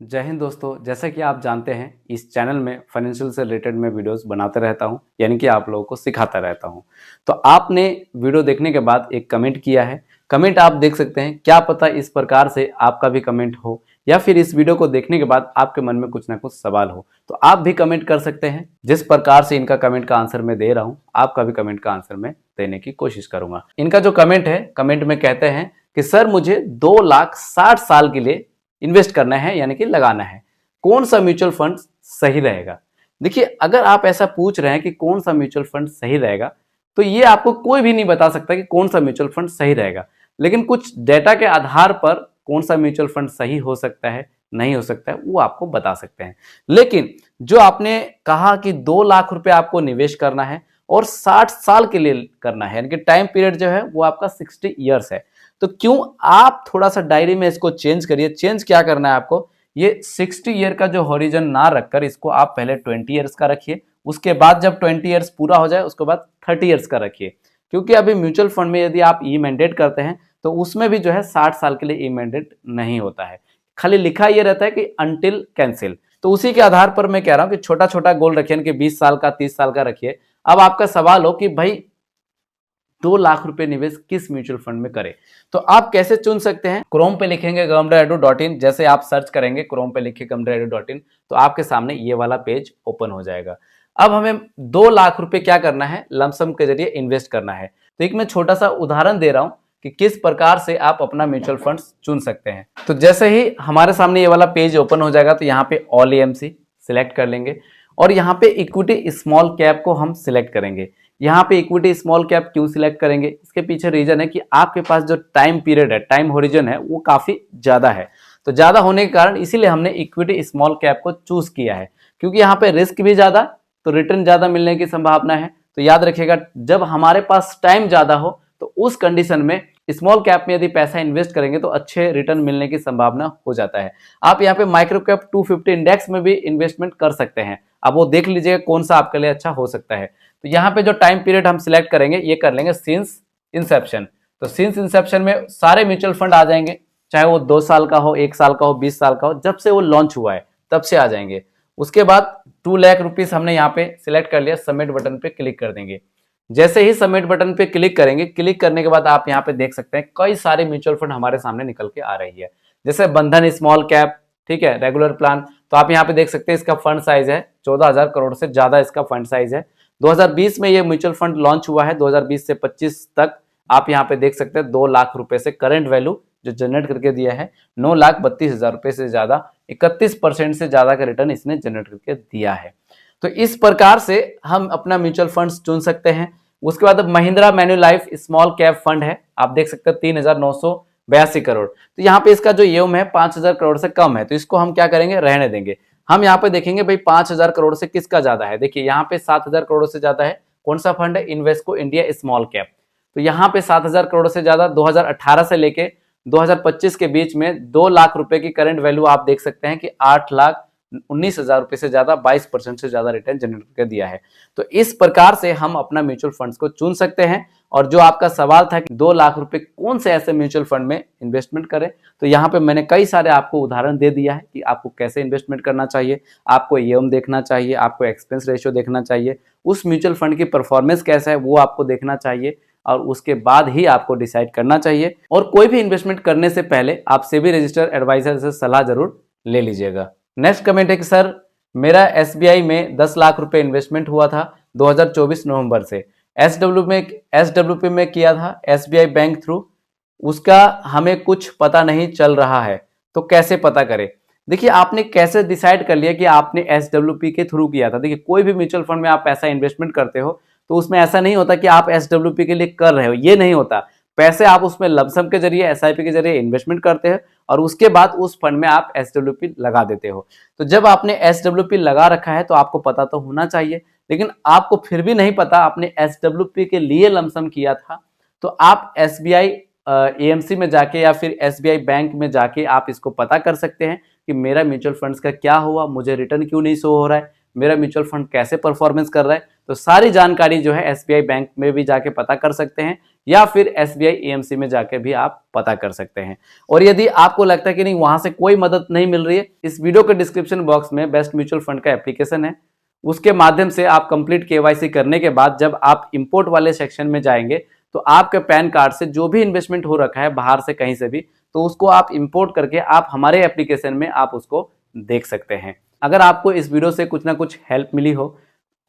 जय हिंद दोस्तों। जैसा कि आप जानते हैं इस चैनल में फाइनेंशियल से रिलेटेड मैं वीडियोस बनाते रहता हूं, यानी कि आप लोगों को सिखाता रहता हूं। तो आपने वीडियो देखने के बाद एक कमेंट किया है। कमेंट आप देख सकते हैं, क्या पता इस प्रकार से आपका भी कमेंट हो या फिर इस वीडियो को देखने के बाद आपके मन में कुछ ना कुछ सवाल हो, तो आप भी कमेंट कर सकते हैं। जिस प्रकार से इनका कमेंट का आंसर मैं दे रहा हूँ, आपका भी कमेंट का आंसर मैं देने की कोशिश करूंगा। इनका जो कमेंट है, कमेंट में कहते हैं कि सर मुझे 2,60,000 के लिए इन्वेस्ट करना है, यानी कि लगाना है, कौन सा म्यूचुअल फंड सही रहेगा। देखिए, अगर आप ऐसा पूछ रहे हैं कि कौन सा म्यूचुअल फंड सही रहेगा, तो ये आपको कोई भी नहीं बता सकता कि कौन सा म्यूचुअल फंड सही रहेगा। लेकिन कुछ डेटा के आधार पर कौन सा म्यूचुअल फंड सही हो सकता है, नहीं हो सकता है, वो आपको बता सकते हैं। लेकिन जो आपने कहा कि 2 लाख रुपए आपको निवेश करना है और 60 साल के लिए करना है, यानी कि टाइम पीरियड जो है वो आपका 60 ईयर्स है, तो क्यों आप थोड़ा सा डायरी में इसको चेंज करिए। चेंज क्या करना है आपको, ये 60 ईयर का जो हॉरिजन ना रखकर इसको आप पहले 20 ईयर्स का रखिए। उसके बाद जब 20 ईयर्स पूरा हो जाए उसके बाद 30 ईयर्स का रखिए। क्योंकि अभी म्यूचुअल फंड में यदि आप ई मैंडेट करते हैं तो उसमें भी जो है 60 साल के लिए ई मैंडेट नहीं होता है, खाली लिखा ये रहता है कि अनटिल कैंसिल। तो उसी के आधार पर मैं कह रहा हूं कि छोटा छोटा गोल रखिए, कि 20 साल का, 30 साल का रखिए। अब आपका सवाल हो कि भाई 2 लाख रुपए निवेश किस म्यूचुअल फंड में करें, तो आप कैसे चुन सकते हैं। क्रोम पे लिखेंगे gumdraedu.in, जैसे आप सर्च करेंगे क्रोम पे लिखे gumdraedu.in, तो आपके सामने ये वाला पेज ओपन हो जाएगा। अब हमें 2 लाख रुपए क्या करना है, लमसम के जरिए इन्वेस्ट करना है। तो एक मैं छोटा सा उदाहरण दे रहा हूं कि किस प्रकार से आप अपना म्यूचुअल फंड चुन सकते हैं। तो जैसे ही हमारे सामने ये वाला पेज ओपन हो जाएगा, तो यहाँ पे ऑल एएमसी सिलेक्ट कर लेंगे और यहाँ पे इक्विटी स्मॉल कैप को हम सिलेक्ट करेंगे। यहाँ पे इक्विटी स्मॉल कैप क्यों सिलेक्ट करेंगे, इसके पीछे रीजन है कि आपके पास जो टाइम पीरियड है, टाइम होरिजन है, वो काफी ज्यादा है। तो ज्यादा होने के कारण इसीलिए हमने इक्विटी स्मॉल कैप को चूज किया है, क्योंकि यहाँ पे रिस्क भी ज्यादा, तो रिटर्न ज्यादा मिलने की संभावना है। तो याद रखिएगा, जब हमारे पास टाइम ज्यादा हो तो उस कंडीशन में स्मॉल कैप में यदि पैसा इन्वेस्ट करेंगे तो अच्छे रिटर्न मिलने की संभावना हो जाता है। आप यहाँ पे माइक्रो कैप 250 इंडेक्स में भी इन्वेस्टमेंट कर सकते हैं। अब वो देख लीजिएगा कौन सा आपके लिए अच्छा हो सकता है। तो यहाँ पे जो टाइम पीरियड हम सिलेक्ट करेंगे, ये कर लेंगे सिंस इंसेप्शन। तो सिंस इंसेप्शन में सारे म्यूचुअल फंड आ जाएंगे, चाहे वो 2 साल का हो, 1 साल का हो, 20 साल का हो, जब से वो लॉन्च हुआ है तब से आ जाएंगे। उसके बाद 2 लाख रुपीस हमने यहाँ पे सिलेक्ट कर लिया, सबमिट बटन पे क्लिक कर देंगे। जैसे ही सबमिट बटन पे क्लिक करेंगे, क्लिक करने के बाद आप यहाँ पे देख सकते हैं कई सारे म्यूचुअल फंड हमारे सामने निकल के आ रही है। जैसे बंधन स्मॉल कैप, ठीक है, रेगुलर प्लान। तो आप यहाँ पे देख सकते हैं इसका फंड साइज है 14,000 करोड़ से ज्यादा इसका फंड साइज है। 2020 में ये म्यूचुअल फंड लॉन्च हुआ है, 2020 से 25 तक आप यहाँ पे देख सकते हैं 2 लाख रुपए से करंट वैल्यू जो जनरेट करके दिया है 9,32,000 रुपए से ज्यादा, 31% से ज्यादा का रिटर्न इसने जनरेट करके दिया है। तो इस प्रकार से हम अपना म्यूचुअल फंड चुन सकते हैं। उसके बाद अब महिंद्रा मैन्युलाइफ स्मॉल कैप फंड है, आप देख सकते हैं 3,982 करोड़। तो यहाँ पे इसका जो एम है 5,000 करोड़ से कम है, तो इसको हम क्या करेंगे, रहने देंगे। हम यहाँ पे देखेंगे भाई 5,000 करोड़ से किसका ज्यादा है। देखिए यहाँ पे 7,000 करोड़ से ज्यादा है, कौन सा फंड है, इन्वेस्को इंडिया स्मॉल कैप। तो यहाँ पे 7,000 करोड़ से ज्यादा 2018 से लेके 2025 के बीच में 2 लाख रुपए की करंट वैल्यू आप देख सकते हैं कि 8,19,000 रुपए से ज्यादा, 22% से ज्यादा रिटर्न जनरेट कर दिया है। तो इस प्रकार से हम अपना म्यूचुअल फंड्स को चुन सकते हैं। और जो आपका सवाल था कि 2 लाख रुपए कौन से ऐसे म्यूचुअल फंड में इन्वेस्टमेंट करें, तो यहाँ पे मैंने कई सारे आपको उदाहरण दे दिया है कि आपको कैसे इन्वेस्टमेंट करना चाहिए। आपको ईएम देखना चाहिए, आपको एक्सपेंस रेशियो देखना चाहिए, उस म्यूचुअल फंड की परफॉर्मेंस कैसा है वो आपको देखना चाहिए, और उसके बाद ही आपको डिसाइड करना चाहिए। और कोई भी इन्वेस्टमेंट करने से पहले आप सेबी रजिस्टर्ड एडवाइजर से सलाह जरूर ले लीजिएगा। नेक्स्ट कमेंट है कि सर मेरा एसबीआई में 10 लाख रुपए इन्वेस्टमेंट हुआ था 2024 नवंबर से, एसडब्ल्यूपी में किया था एसबीआई बैंक थ्रू, उसका हमें कुछ पता नहीं चल रहा है, तो कैसे पता करें। देखिए, आपने कैसे डिसाइड कर लिया कि आपने एसडब्ल्यूपी के थ्रू किया था। देखिए, कोई भी म्यूचुअल फंड में आप पैसा इन्वेस्टमेंट करते हो तो उसमें ऐसा नहीं होता कि आप एसडब्ल्यूपी के लिए कर रहे हो, ये नहीं होता। पैसे आप उसमें लमसम के जरिए, एसआईपी के जरिए इन्वेस्टमेंट करते हैं और उसके बाद उस फंड में आप एसडब्ल्यूपी लगा देते हो। तो जब आपने एसडब्ल्यूपी लगा रखा है तो आपको पता तो होना चाहिए, लेकिन आपको फिर भी नहीं पता आपने एसडब्ल्यूपी के लिए लमसम किया था, तो आप एसबीआई एएमसी में जाके या फिर एसबीआई बैंक में जाके आप इसको पता कर सकते हैं कि मेरा म्यूचुअल फंड्स का क्या हुआ, मुझे रिटर्न क्यों नहीं शो हो रहा है, मेरा म्यूचुअल फंड कैसे परफॉर्मेंस कर रहा है, तो सारी जानकारी जो है एसबीआई बैंक में भी जाके पता कर सकते हैं या फिर एसबीआई एएमसी में जाके भी आप पता कर सकते हैं। और यदि आपको लगता है कि नहीं वहां से कोई मदद नहीं मिल रही है, इस वीडियो के डिस्क्रिप्शन बॉक्स में बेस्ट म्यूचुअल फंड का एप्लीकेशन है, उसके माध्यम से आप कंप्लीट केवाईसी करने के बाद जब आप इंपोर्ट वाले सेक्शन में जाएंगे तो आपके पैन कार्ड से जो भी इन्वेस्टमेंट हो रखा है बाहर से कहीं से भी, तो उसको आप इंपोर्ट करके आप हमारे एप्लीकेशन में आप उसको देख सकते हैं। अगर आपको इस वीडियो से कुछ ना कुछ हेल्प मिली हो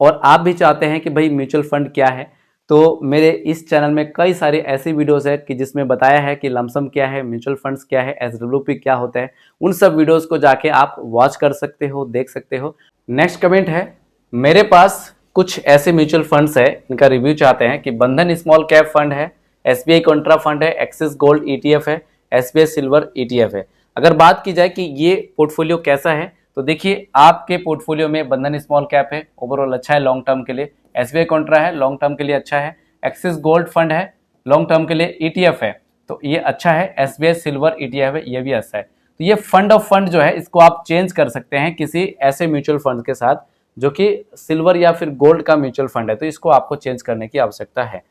और आप भी चाहते हैं कि भाई म्यूचुअल फंड क्या है, तो मेरे इस चैनल में कई सारी ऐसी वीडियोस है कि जिसमें बताया है कि लमसम क्या है, म्यूचुअल फंड्स क्या है, एसडब्ल्यूपी क्या होता है। उन सब वीडियोस को जाके आप वॉच कर सकते हो, देख सकते हो। नेक्स्ट कमेंट है, मेरे पास कुछ ऐसे म्यूचुअल फंड्स है, इनका रिव्यू चाहते हैं कि बंधन स्मॉल कैप फंड है, एसबीआई कॉन्ट्रा फंड है, एक्सिस गोल्ड ईटीएफ है, एसबीआई सिल्वर ईटीएफ है। अगर बात की जाए कि ये पोर्टफोलियो कैसा है, तो देखिए आपके पोर्टफोलियो में बंधन स्मॉल कैप है, ओवरऑल अच्छा है लॉन्ग टर्म के लिए, एसबीआई कॉन्ट्रा है लॉन्ग टर्म के लिए अच्छा है, एक्सिस गोल्ड फंड है लॉन्ग टर्म के लिए, ईटीएफ है तो ये अच्छा है, एसबीआई सिल्वर ईटीएफ है ये भी अच्छा है। तो ये फंड ऑफ फंड जो है इसको आप चेंज कर सकते हैं किसी ऐसे म्यूचुअल फंड के साथ जो कि सिल्वर या फिर गोल्ड का म्यूचुअल फंड है, तो इसको आपको चेंज करने की आवश्यकता है।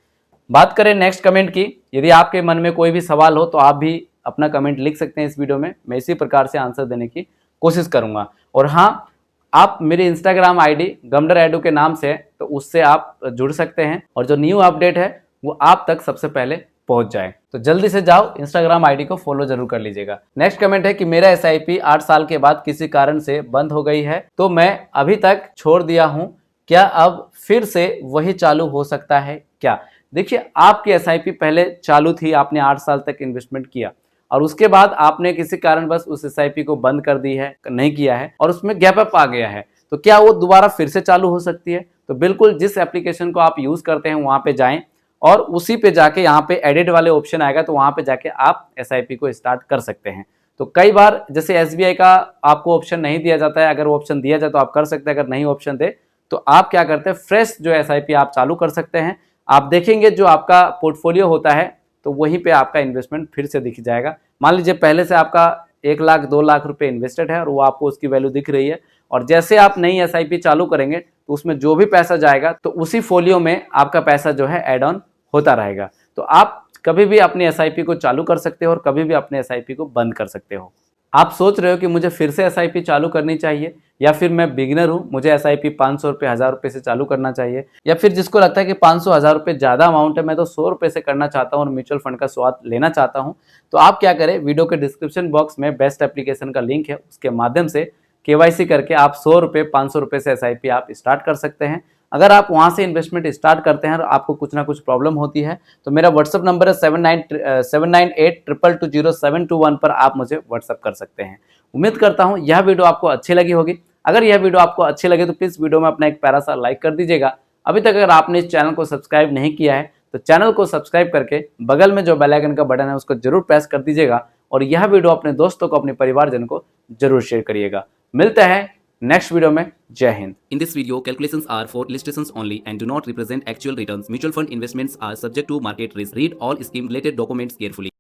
बात करें नेक्स्ट कमेंट की, यदि आपके मन में कोई भी सवाल हो तो आप भी अपना कमेंट लिख सकते हैं इस वीडियो में, मैं इसी प्रकार से आंसर देने की कोशिश करूंगा। और हाँ, आप मेरे इंस्टाग्राम आईडी गमडर एडू के नाम से, तो उससे आप जुड़ सकते हैं और जो न्यू अपडेट है वो आप तक सबसे पहले पहुंच जाए, तो जल्दी से जाओ इंस्टाग्राम आईडी को फॉलो जरूर कर लीजिएगा। नेक्स्ट कमेंट है कि मेरा एसआईपी 8 साल के बाद किसी कारण से बंद हो गई है, तो मैं अभी तक छोड़ दिया हूं, क्या अब फिर से वही चालू हो सकता है क्या? देखिए आपकी एसआईपी पहले चालू थी, आपने 8 साल तक इन्वेस्टमेंट किया और उसके बाद आपने किसी कारणवश उस एसआईपी को बंद कर दी है, नहीं किया है और उसमें गैप अप आ गया है, तो क्या वो दोबारा फिर से चालू हो सकती है? तो बिल्कुल जिस एप्लीकेशन को आप यूज करते हैं वहां पे जाएं और उसी पे जाके यहाँ पे एडिट वाले ऑप्शन आएगा, तो वहां पे जाके आप एसआईपी को स्टार्ट कर सकते हैं। तो कई बार जैसे एसबीआई का आपको ऑप्शन नहीं दिया जाता है, अगर वो ऑप्शन दिया जाए तो आप कर सकते हैं, अगर नहीं ऑप्शन दे तो आप क्या करते हैं, फ्रेश जो एसआईपी आप चालू कर सकते हैं। आप देखेंगे जो आपका पोर्टफोलियो होता है तो वहीं पे आपका इन्वेस्टमेंट फिर से दिख जाएगा। मान लीजिए पहले से आपका 1 लाख 2 लाख रुपए इन्वेस्टेड है और वो आपको उसकी वैल्यू दिख रही है, और जैसे आप नई एसआईपी चालू करेंगे तो उसमें जो भी पैसा जाएगा तो उसी फोलियो में आपका पैसा जो है एड ऑन होता रहेगा। तो आप कभी भी अपनी एसआईपी को चालू कर सकते हो और कभी भी अपने एसआईपी को बंद कर सकते हो। आप सोच रहे हो कि मुझे फिर से एसआईपी चालू करनी चाहिए, या फिर मैं बिगिनर हूं, मुझे एसआईपी 500 रुपये 1000 रुपये से चालू करना चाहिए, या फिर जिसको लगता है कि 500 1000 रुपये ज़्यादा अमाउंट है, मैं तो 100 रुपये से करना चाहता हूं और म्यूचुअल फंड का स्वाद लेना चाहता हूं, तो आप क्या करें, वीडियो के डिस्क्रिप्शन बॉक्स में बेस्ट एप्लीकेशन का लिंक है, उसके माध्यम से केवाईसी करके आप 100 रुपये 500 रुपये से एसआईपी आप स्टार्ट कर सकते हैं। अगर आप वहां से इन्वेस्टमेंट स्टार्ट करते हैं और आपको कुछ ना कुछ प्रॉब्लम होती है तो मेरा व्हाट्सअप नंबर है 7982000721 पर आप मुझे व्हाट्सअप कर सकते हैं। उम्मीद करता हूं यह वीडियो आपको अच्छी लगी होगी। अगर यह वीडियो आपको अच्छी लगे तो प्लीज़ वीडियो में अपना एक प्यारा सा लाइक कर दीजिएगा। अभी तक अगर आपने इस चैनल को सब्सक्राइब नहीं किया है तो चैनल को सब्सक्राइब करके बगल में जो बेल आइकन का बटन है उसको जरूर प्रेस कर दीजिएगा, और यह वीडियो अपने दोस्तों को, अपने परिवारजन को जरूर शेयर करिएगा। मिलते हैं नेक्स्ट वीडियो में। जय Hind. In this video, calculations are for illustrations only and do not represent actual returns. Mutual fund investments are subject to market risk. Read all scheme related documents carefully.